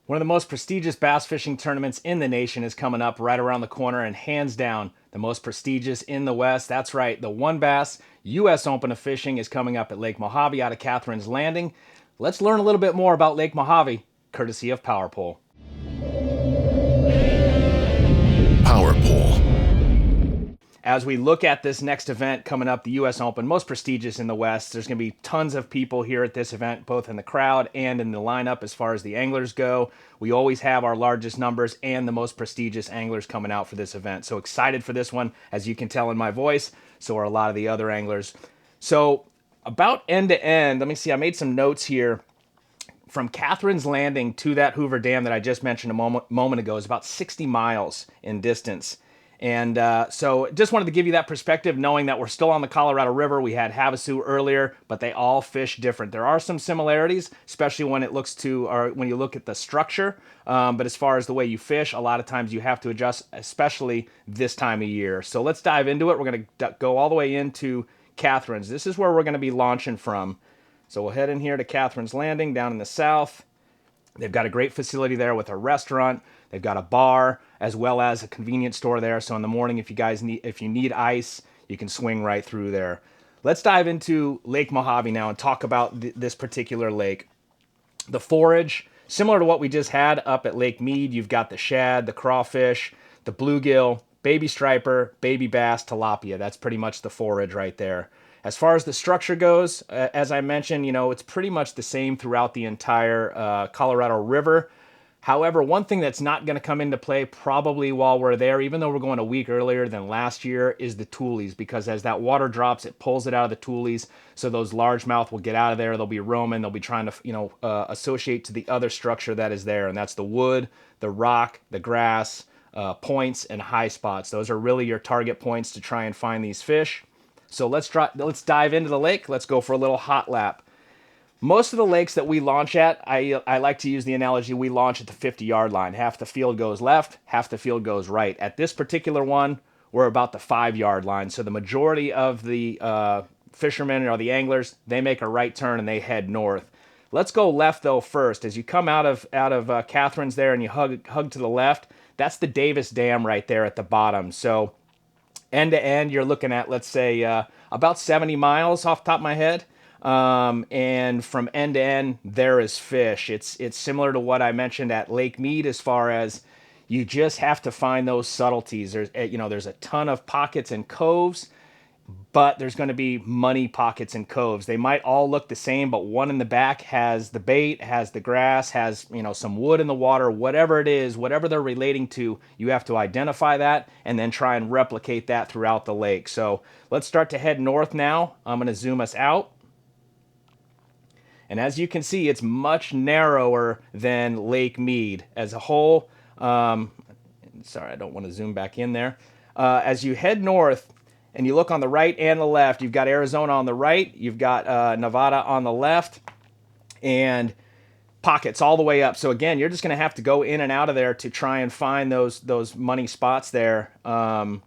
One of the most prestigious bass fishing tournaments in the nation is coming up right around the corner, and hands down, the most prestigious in the West. That's right, the One Bass U.S. Open of Fishing is coming up at Lake Mohave out of Catherine's Landing. Let's learn a little bit more about Lake Mohave, courtesy of PowerPole. Power Pole. As we look at this next event coming up, the U.S. Open, most prestigious in the West, there's going to be tons of people here at this event, both in the crowd and in the lineup as far as the anglers go. We always have our largest numbers and the most prestigious anglers coming out for this event. So excited for this one, as you can tell in my voice. So are a lot of the other anglers. So about end to end, let me see, I made some notes here. From Catherine's Landing to that Hoover Dam that I just mentioned a moment ago is about 60 miles in distance. And so just wanted to give you that perspective, knowing that we're still on the Colorado River. We had Havasu earlier, but they all fish different. There are some similarities, especially when it looks to, or when you look at the structure. But as far as the way you fish, a lot of times you have to adjust, especially this time of year. So let's dive into it. We're going to go all the way into Catherine's. This is where we're going to be launching from. So we'll head in here to Catherine's Landing down in the south. They've got a great facility there with a restaurant. They've got a bar as well as a convenience store there. So in the morning, if you need ice, you can swing right through there. Let's dive into Lake Mohave now and talk about this particular lake. The forage, similar to what we just had up at Lake Mead, you've got the shad, the crawfish, the bluegill, baby striper, baby bass, tilapia. That's pretty much the forage right there. As far as the structure goes, as I mentioned, it's pretty much the same throughout the entire Colorado River. However, one thing that's not going to come into play probably while we're there, even though we're going a week earlier than last year, is the tules, because as that water drops, it pulls it out of the tules, so those largemouth will get out of there. They'll be roaming. They'll be trying to, associate to the other structure that is there, and that's the wood, the rock, the grass, points, and high spots. Those are really your target points to try and find these fish. So let's dive into the lake. Let's go for a little hot lap. Most of the lakes that we launch at, I like to use the analogy, we launch at the 50-yard line. Half the field goes left, half the field goes right. At this particular one, we're about the 5-yard line. So the majority of the fishermen or the anglers, they make a right turn and they head north. Let's go left though first. As you come out of Catherine's there and you hug to the left, that's the Davis Dam right there at the bottom. So end to end, you're looking at, let's say, about 70 miles off the top of my head. And from end to end, there is fish. It's similar to what I mentioned at Lake Mead as far as you just have to find those subtleties. There's a ton of pockets and coves, but there's going to be money pockets and coves. They might all look the same, but one in the back has the bait, has the grass, has, some wood in the water, whatever it is, whatever they're relating to, you have to identify that and then try and replicate that throughout the lake. So let's start to head north now. I'm going to zoom us out. And as you can see, it's much narrower than Lake Mead as a whole. Sorry, I don't want to zoom back in there. As you head north and you look on the right and the left, you've got Arizona on the right, you've got Nevada on the left, and pockets all the way up. So again, you're just going to have to go in and out of there to try and find those money spots there. And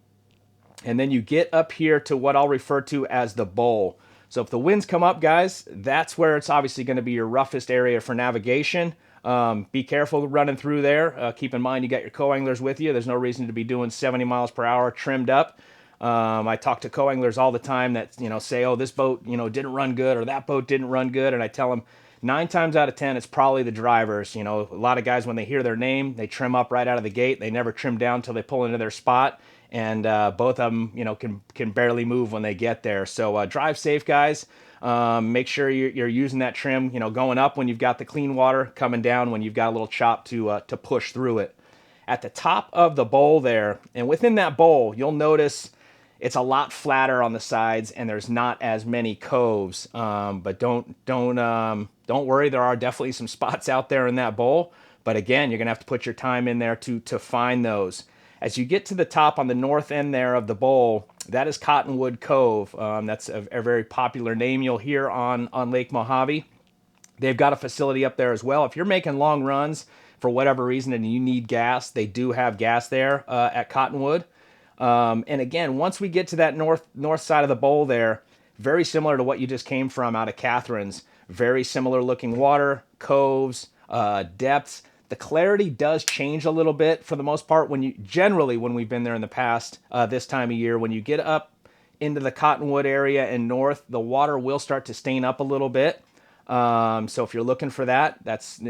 then you get up here to what I'll refer to as the bowl. So if the winds come up, guys, that's where it's obviously going to be your roughest area for navigation. Be careful running through there. Keep in mind you got your co-anglers with you. There's no reason to be doing 70 miles per hour trimmed up. I talk to co-anglers all the time that say, oh, this boat didn't run good or that boat didn't run good, and I tell them 9 times out of 10 it's probably the drivers. A lot of guys, when they hear their name, they trim up right out of the gate. They never trim down until they pull into their spot. And both of them, can barely move when they get there. So drive safe, guys. Make sure you're using that trim, going up when you've got the clean water, coming down when you've got a little chop to push through it. At the top of the bowl there, and within that bowl, you'll notice it's a lot flatter on the sides, and there's not as many coves. But don't worry, there are definitely some spots out there in that bowl. But again, you're gonna have to put your time in there to find those. As you get to the top on the north end there of the bowl, that is Cottonwood Cove. That's a very popular name you'll hear on Lake Mohave. They've got a facility up there as well. If you're making long runs for whatever reason and you need gas, they do have gas there at Cottonwood. And again, once we get to that north side of the bowl there, very similar to what you just came from out of Catherine's. Very similar looking water, coves, depths. The clarity does change a little bit for the most part when we've been there in the past, this time of year. When you get up into the Cottonwood area and north, the water will start to stain up a little bit. So if you're looking for that, that's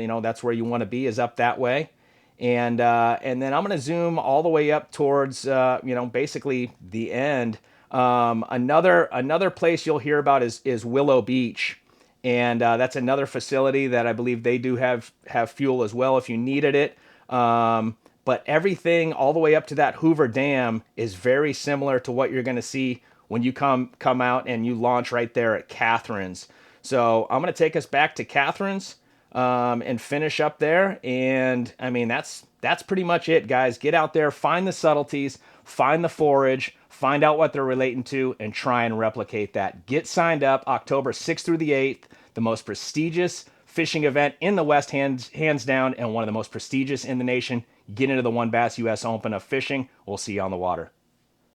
where you want to be, is up that way. And then I'm going to zoom all the way up towards basically the end. Another place you'll hear about is Willow Beach, and that's another facility that I believe they do have fuel as well if you needed it. But everything all the way up to that Hoover Dam is very similar to what you're going to see when you come out and you launch right there at Catherine's. So I'm going to take us back to Catherine's and finish up there. And I mean, that's pretty much it, guys. Get out there, find the subtleties, find the forage, find out what they're relating to, and try and replicate that. Get signed up October 6th through the 8th, the most prestigious fishing event in the West, hands down, and one of the most prestigious in the nation. Get into the WON Bass US Open of fishing. We'll see you on the water.